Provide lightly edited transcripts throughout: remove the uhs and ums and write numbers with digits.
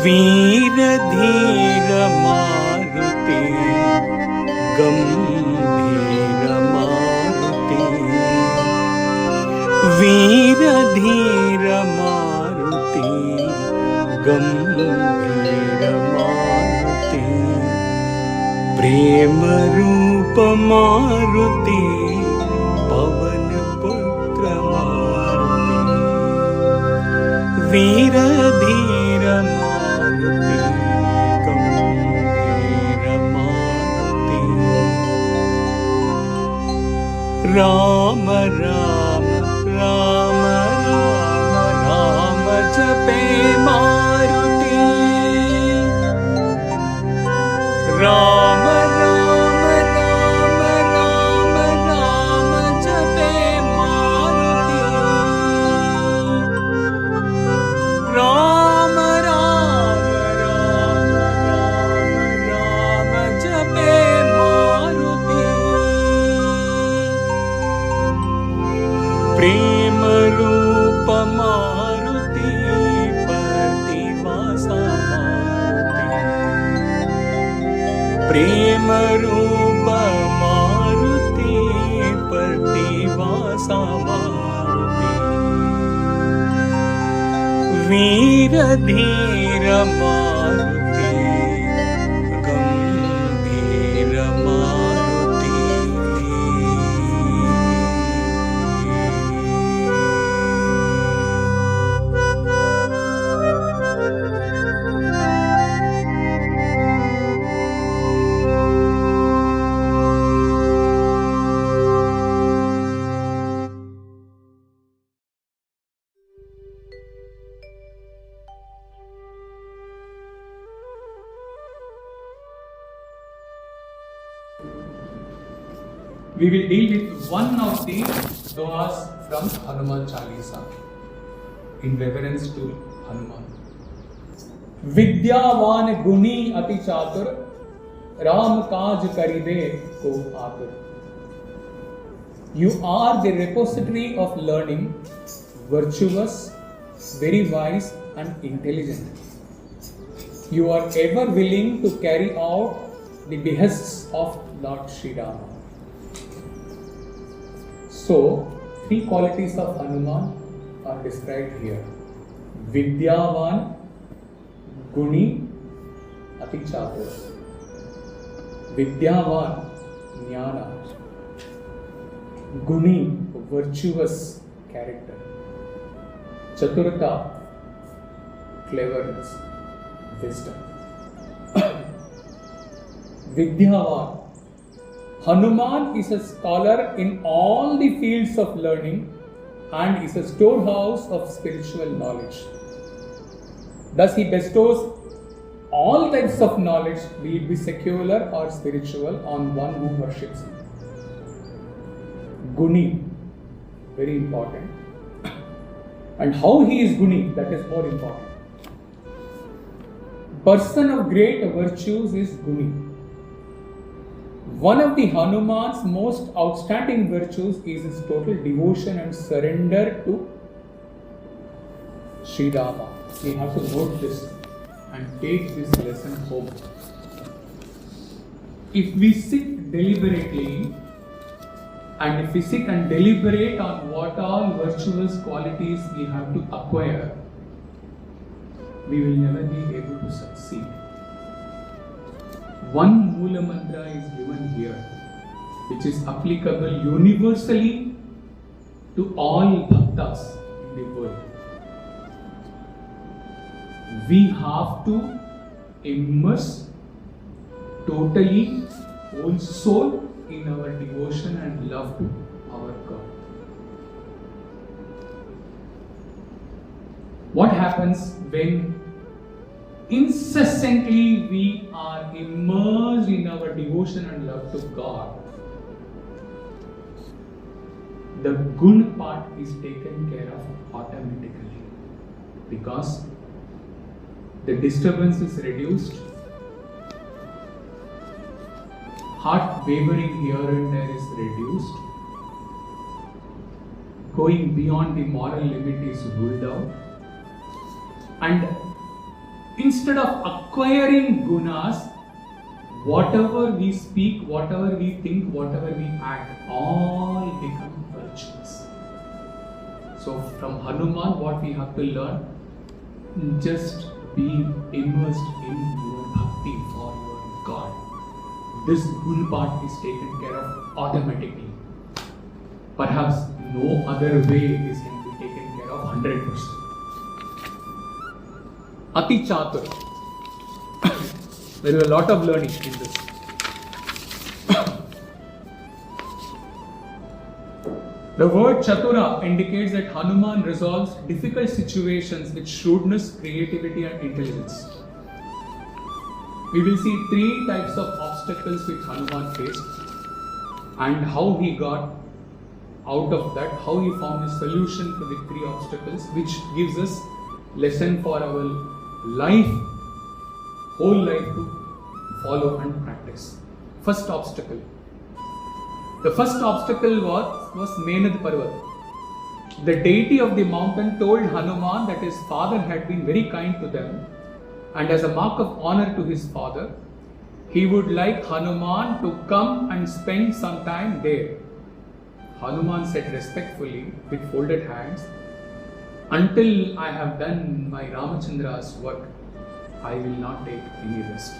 वीर धीर मारुति गंभीर मारुति वीर धीर मारुति गंभीर मारुति प्रेम रूप मारुति पवनपुत्र मारुति वीर धीर मारुति गंभीर मारुति राम राम राम राम राम जपे मारुति राम राम राम राम राम जपे मारुति राम राम राम राम राम जपे मारुति प्रेम रूप मारुति प्रतिवासा मारुति प्रेम रूप मारुति प्रतिवासा मारुति वीर धीर मारुति गंभीर Maruti We will deal with one of the dohas from Hanuman Chalisa in reverence to Hanuman. Vidyavan Guni Ati Chatur Ram Kaaj Karibe ko Atur. You are the repository of learning, virtuous, very wise and intelligent. You are ever willing to carry out the behests of Lord Sri Rama. So, three qualities of Hanuman are described here. Vidyavan, Guni, Ati Chatur. Vidyavan, Jnana. Guni, virtuous character. Chaturta, cleverness, wisdom. Vidyavan. Hanuman is a scholar in all the fields of learning and is a storehouse of spiritual knowledge. Thus he bestows all types of knowledge, be it secular or spiritual, on one who worships him. Guni, very important. And how he is Guni, that is more important. Person of great virtues is Guni. One of the Hanuman's most outstanding virtues is his total devotion and surrender to Sri Rama. We have to note this and take this lesson home. If we sit deliberately and if we sit and deliberate on what all virtuous qualities we have to acquire, we will never be able to succeed. One Moola Mantra is given here, which is applicable universally to all bhaktas in the world. We have to immerse totally, whole soul in our devotion and love to our God. What happens when incessantly we are immersed in our devotion and love to God? The gun part is taken care of automatically because the disturbance is reduced, heart wavering here and there is reduced, going beyond the moral limit is ruled out, and instead of acquiring gunas, whatever we speak, whatever we think, whatever we act, all become virtues. So from Hanuman, what we have to learn, just be immersed in your bhakti for your God. This gun part is taken care of automatically. Perhaps no other way is can be taken care of 100%. Ati Chatur. There is a lot of learning in this. The word Chatura indicates that Hanuman resolves difficult situations with shrewdness, creativity and intelligence. We will see 3 types of obstacles which Hanuman faced and how he got out of that, how he found a solution to the 3 obstacles, which gives us lesson for our life, whole life to follow and practice. First obstacle. The first obstacle was Menad Parvat. The deity of the mountain told Hanuman that his father had been very kind to them, and as a mark of honor to his father, he would like Hanuman to come and spend some time there. Hanuman said respectfully with folded hands, "Until I have done my Ramachandra's work, I will not take any rest."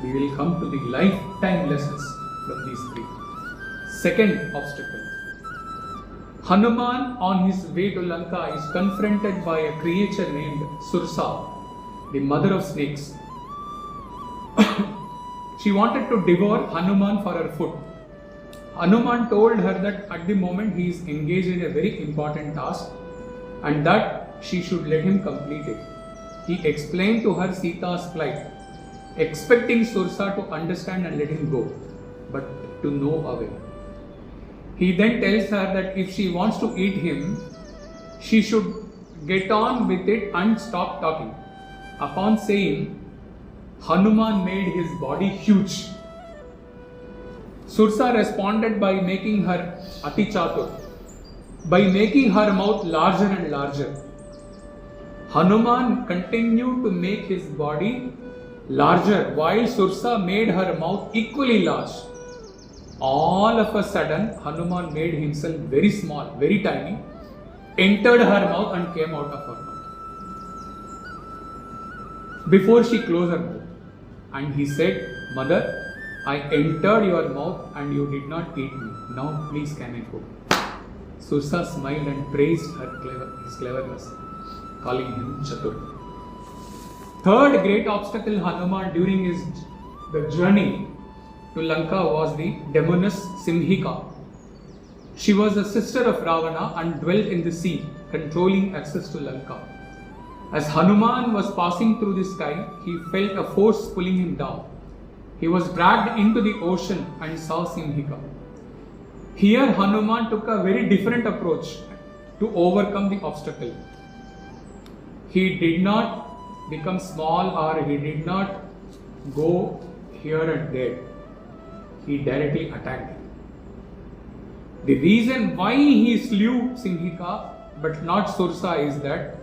We will come to the lifetime lessons from these 3. Second obstacle. Hanuman on his way to Lanka is confronted by a creature named Sursa, the mother of snakes. She wanted to devour Hanuman for her food. Hanuman told her that at the moment he is engaged in a very important task and that she should let him complete it. He explained to her Sita's plight, expecting Sursa to understand and let him go, but to no avail. He then tells her that if she wants to eat him, she should get on with it and stop talking. Upon saying, Hanuman made his body huge. Sursa responded by making her Ati Chatur, by making her mouth larger and larger. Hanuman continued to make his body larger while Sursa made her mouth equally large. All of a sudden, Hanuman made himself very small, very tiny, entered her mouth and came out of her mouth. Before she closed her mouth, and he said, "Mother, I entered your mouth and you did not eat me. Now please can I go?" Sursa smiled and praised his cleverness, calling him Chatur. Third great obstacle Hanuman during the journey to Lanka was the demoness Simhika. She was the sister of Ravana and dwelt in the sea, controlling access to Lanka. As Hanuman was passing through the sky, he felt a force pulling him down. He was dragged into the ocean and saw Simhika. Here Hanuman took a very different approach to overcome the obstacle. He did not become small or he did not go here and there. He directly attacked. The reason why he slew Simhika but not Sursa is that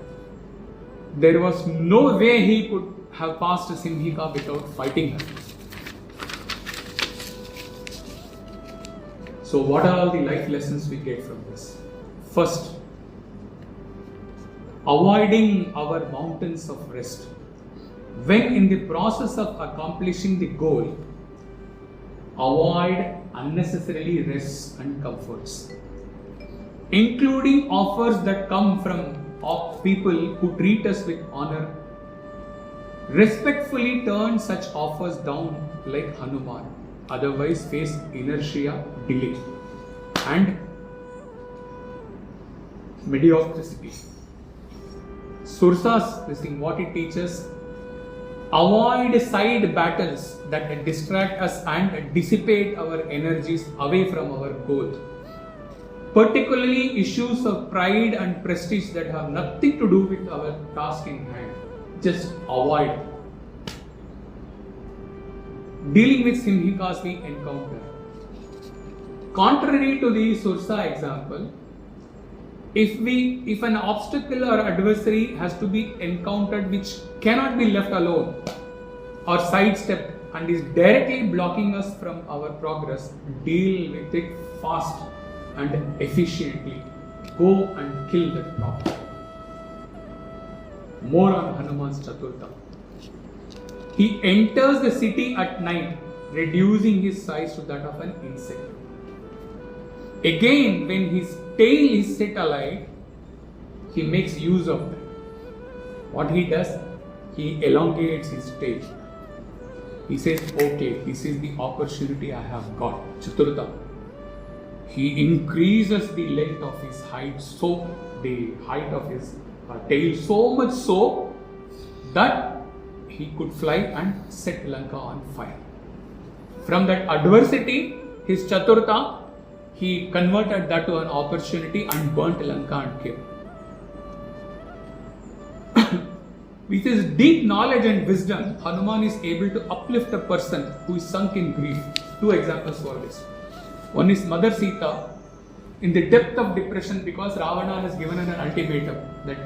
there was no way he could have passed Simhika without fighting her. So what are all the life lessons we get from this? First, avoiding our mountains of rest. When in the process of accomplishing the goal, avoid unnecessarily rests and comforts, including offers that come from people who treat us with honor. Respectfully turn such offers down like Hanuman, otherwise face inertia, delay and mediocrity. Sursa's what it teaches: avoid side battles that distract us and dissipate our energies away from our goal. Particularly issues of pride and prestige that have nothing to do with our task in hand. Just avoid. Dealing with Simhikas we encounter. Contrary to the Sursa example, If an obstacle or adversary has to be encountered which cannot be left alone or sidestepped and is directly blocking us from our progress, deal with it fast and efficiently. Go and kill that problem. More on Hanuman's Chaturta. He enters the city at night, reducing his size to that of an insect. Again, when his tail is set alight, he makes use of that. What he does, he elongates his tail. He says, okay, this is the opportunity I have got. Chaturta. He increases the length of his height, so the height of his tail so much so that he could fly and set Lanka on fire. From that adversity, his Chaturta, he converted that to an opportunity and burnt Lanka and killed. With his deep knowledge and wisdom, Hanuman is able to uplift a person who is sunk in grief. Two examples for this. One is Mother Sita, in the depth of depression because Ravana has given her an ultimatum that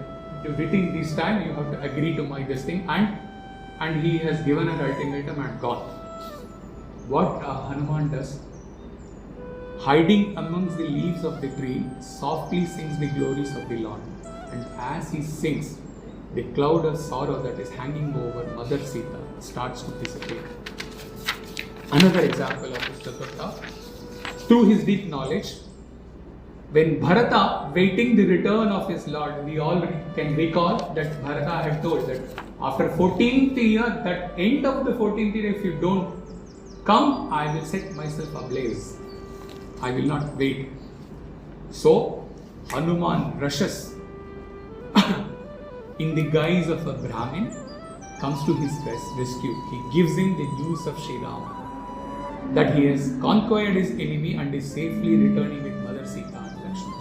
within this time you have to agree to my this thing, and he has given an ultimatum and gone. What Hanuman does? Hiding amongst the leaves of the tree, softly sings the glories of the Lord. And as he sings, the cloud of sorrow that is hanging over Mother Sita starts to disappear. Another example of this Chaturta, through his deep knowledge, when Bharata waiting the return of his Lord, we all can recall that Bharata had told that after 14th year, that end of the 14th year, if you don't come, I will set myself ablaze. I will not wait. So, Hanuman rushes in the guise of a Brahmin, comes to his rescue. He gives him the news of Sri Rama, that he has conquered his enemy and is safely returning with Mother Sita and Lakshmi.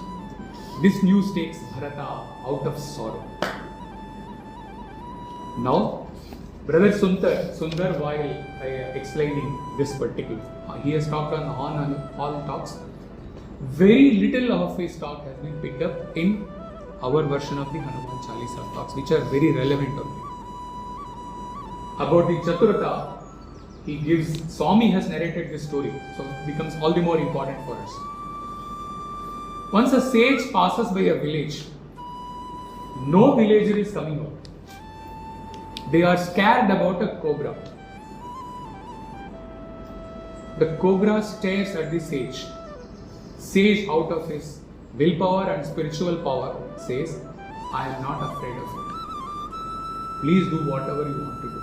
This news takes Bharata out of sorrow. Now, Brother Sundar, while explaining this particular, he has talked on all talks. Very little of his talk has been picked up in our version of the Hanuman Chalisa talks, which are very relevant only. About the Chaturta, he gives, Swami has narrated this story, so it becomes all the more important for us. Once a sage passes by a village, no villager is coming out. They are scared about a cobra. The cobra stares at the sage. Sage, out of his willpower and spiritual power, says, I am not afraid of it. Please do whatever you want to do.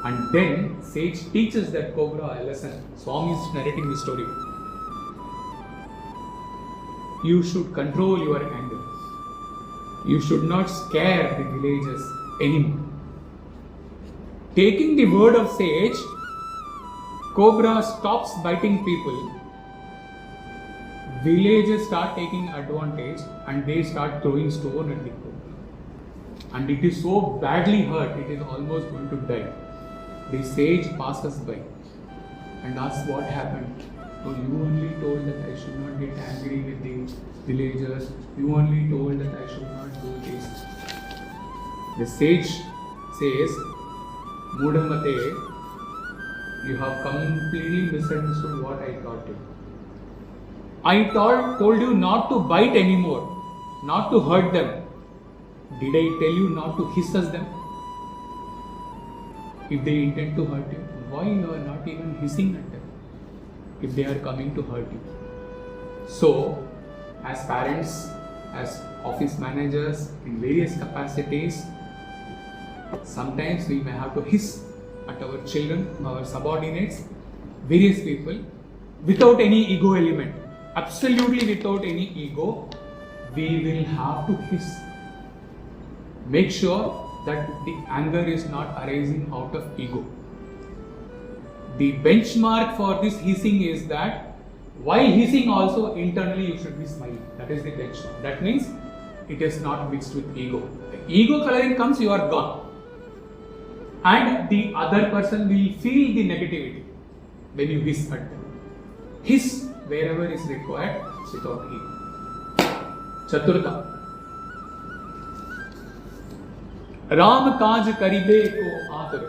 And then sage teaches that cobra a lesson. Swami is narrating the story. You should control your anger. You should not scare the villagers anymore. Taking the word of sage, cobra stops biting people. Villagers start taking advantage and they start throwing stone at the cobra. And it is so badly hurt, it is almost going to die. The sage passes by and asks what happened. Oh, you only told that I should not get angry with the villagers. You only told that I should not do this. The sage says, Mudamate, you have completely misunderstood what I taught you. I told you not to bite anymore, not to hurt them. Did I tell you not to hiss at them? If they intend to hurt you, why you are not even hissing at them if they are coming to hurt you? So, as parents, as office managers in various capacities, sometimes we may have to hiss at our children, our subordinates, various people, without any ego element. Absolutely without any ego, we will have to hiss. Make sure that the anger is not arising out of ego. The benchmark for this hissing is that while hissing also internally you should be smiling. That is the benchmark. That means it is not mixed with ego. The ego coloring comes, you are gone. And the other person will feel the negativity when you hiss at them. Hiss wherever is required without ego. चतुर्था, Ram काज करिबे को आतुर.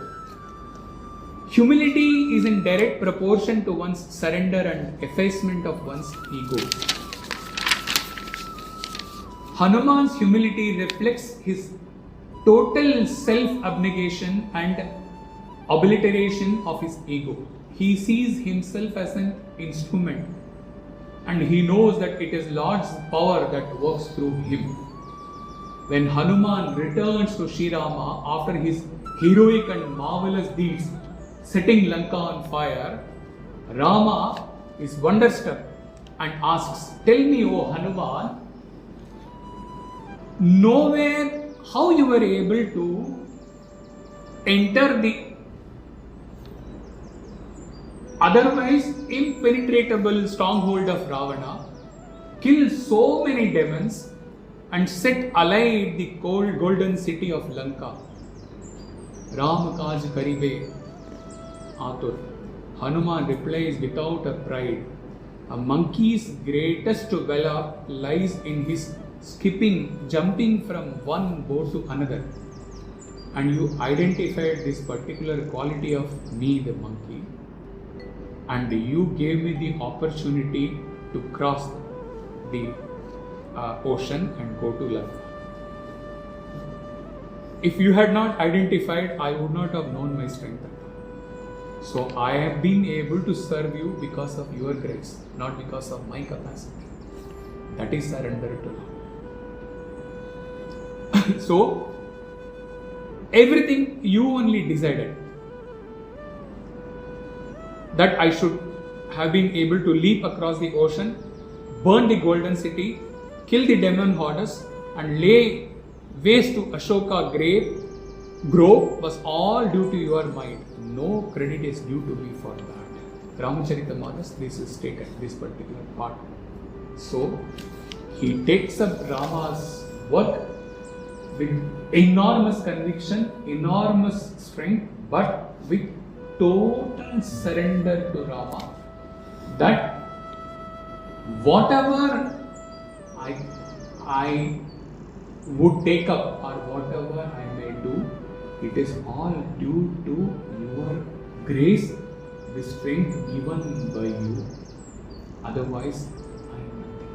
Humility is in direct proportion to one's surrender and effacement of one's ego. Hanuman's humility reflects his total self-abnegation and obliteration of his ego. He sees himself as an instrument, and he knows that it is Lord's power that works through him. When Hanuman returns to Sri Rama after his heroic and marvelous deeds, setting Lanka on fire, Rama is wonderstruck and asks, "Tell me, O Hanuman, nowhere how you were able to enter the otherwise impenetrable stronghold of Ravana, kill so many demons, and set alight the golden city of Lanka." Ram Kaaj Karibe, Atur. Hanuman replies without a pride, "A monkey's greatest wealth lies in his jumping from one boat to another. And you identified this particular quality of me, the monkey, and you gave me the opportunity to cross the ocean and go to Lanka. If you had not identified, I would not have known my strength. So I have been able to serve you because of your grace, not because of my capacity. That is surrender to love." So, everything you only decided that I should have been able to leap across the ocean, burn the golden city, kill the demon hordes, and lay waste to Ashoka grove was all due to your might. No credit is due to me for that. Ramacharita-manas, this is stated, this particular part. So, he takes up Rama's work with enormous conviction, enormous strength, but with total surrender to Rama. That whatever I would take up or whatever I may do, it is all due to your grace, the strength given by you. Otherwise, I am nothing.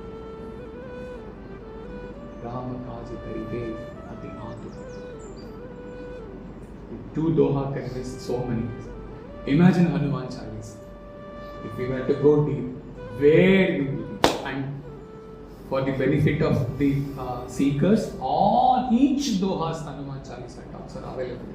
Rama Kaaj Karibe Ati Atur. Two doha conveys so many. Imagine Hanuman Chalis. If we were to go deep, where we will be. And for the benefit of the seekers, each doha's Hanuman Chalisa talks are available.